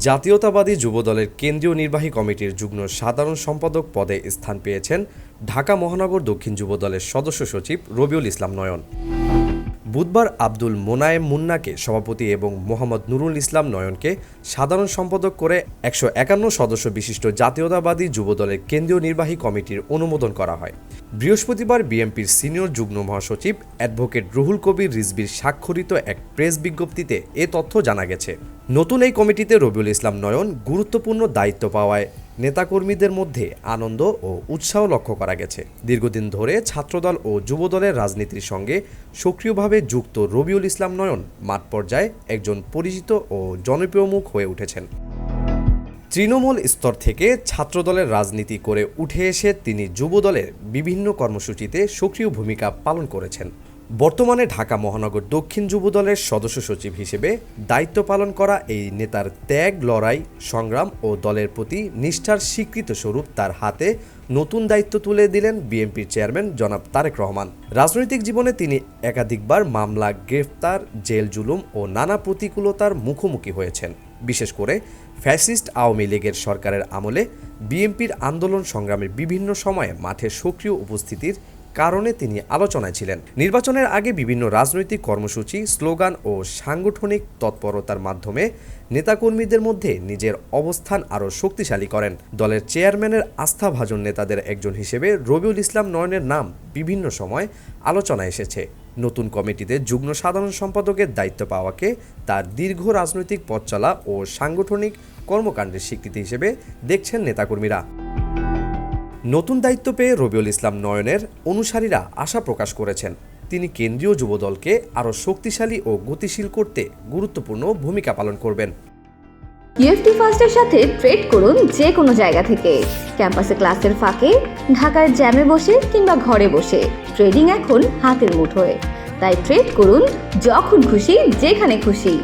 জাতীয়তাবাদী যুবদলের কেন্দ্রীয় নির্বাহী কমিটির যুগ্ম সাধারণ সম্পাদক পদে স্থান পেয়েছেন ঢাকা মহানগর দক্ষিণ যুবদলের সদস্য সচিব রবিউল ইসলাম নয়ন। বুধবার আব্দুল মোনায়েম মুন্নাকে সভাপতি এবং মোহাম্মদ নুরুল ইসলাম নয়নকে সাধারণ সম্পাদক করে 151 সদস্য বিশিষ্ট জাতীয়তাবাদী যুবদলের কেন্দ্রীয় নির্বাহী কমিটির অনুমোদন করা হয়। বৃহস্পতিবার বিএনপির সিনিয়র যুগ্ম মহাসচিব অ্যাডভোকেট রুহুল কবির রিজভীর স্বাক্ষরিত এক প্রেস বিজ্ঞপ্তিতে এ তথ্য জানা গেছে। নতুন এই কমিটিতে রবিউল ইসলাম নয়ন গুরুত্বপূর্ণ দায়িত্ব পাওয়ায় নেতাকর্মীদের মধ্যে আনন্দ ও উৎসাহ লক্ষ্য করা গেছে। দীর্ঘদিন ধরে ছাত্রদল ও যুবদলের রাজনীতির সঙ্গে সক্রিয়ভাবে যুক্ত রবিউল ইসলাম নয়ন মাঠ পর্যায়ে একজন পরিচিত ও জনপ্রিয় মুখ হয়ে উঠেছেন। তৃণমূল স্তর থেকে ছাত্রদলের রাজনীতি করে উঠে এসে তিনি যুবদলের বিভিন্ন কর্মসূচিতে সক্রিয় ভূমিকা পালন করেছেন। বর্তমানে ঢাকা মহানগর দক্ষিণ যুবদলের সদস্য সচিব হিসেবে দায়িত্ব পালন করা এই নেতার ত্যাগ, লড়াই, সংগ্রাম ও দলের প্রতি নিষ্ঠার স্বীকৃত স্বরূপ তার হাতে নতুন দায়িত্ব তুলে দিলেন বিএনপির চেয়ারম্যান জনাব তারেক রহমান। রাজনৈতিক জীবনে তিনি একাধিকবার মামলা, গ্রেফতার, জেল জুলুম ও নানা প্রতিকূলতার মুখোমুখি হয়েছেন। বিশেষ করে ফ্যাসিস্ট আওয়ামী লীগের সরকারের আমলে বিএনপির আন্দোলন সংগ্রামের বিভিন্ন সময়ে মাঠে সক্রিয় উপস্থিতির কারণে তিনি আলোচনায় ছিলেন। নির্বাচনের আগে বিভিন্ন রাজনৈতিক কর্মসূচি, স্লোগান ও সাংগঠনিক তৎপরতার মাধ্যমে নেতাকর্মীদের মধ্যে নিজের অবস্থান আরও শক্তিশালী করেন। দলের চেয়ারম্যানের আস্থাভাজন নেতাদের একজন হিসেবে রবিউল ইসলাম নয়নের নাম বিভিন্ন সময় আলোচনায় এসেছে। নতুন কমিটিতে যুগ্ম সাধারণ সম্পাদকের দায়িত্ব পাওয়াকে তার দীর্ঘ রাজনৈতিক পথ চলা ও সাংগঠনিক কর্মকাণ্ডের স্বীকৃতি হিসেবে দেখছেন নেতাকর্মীরা। নতুন দায়িত্ব পেয়ে রবিউল ইসলাম নয়নের অনুসারীরা আশা প্রকাশ করেছেন তিনি কেন্দ্রীয় যুবদলকে আরও শক্তিশালী ও গতিশীল করতে গুরুত্বপূর্ণ ভূমিকা পালন করবেন। ইউএফটি ফার্স্টের সাথে ট্রেড করুন যে কোনো জায়গা থেকে। ক্যাম্পাসে ক্লাসের ফাঁকে, ঢাকার জ্যামে বসে কিংবা ঘরে বসে ট্রেডিং এখন হাতের মুঠোয়। তাই ট্রেড করুন যখন খুশি, যেখানে খুশি।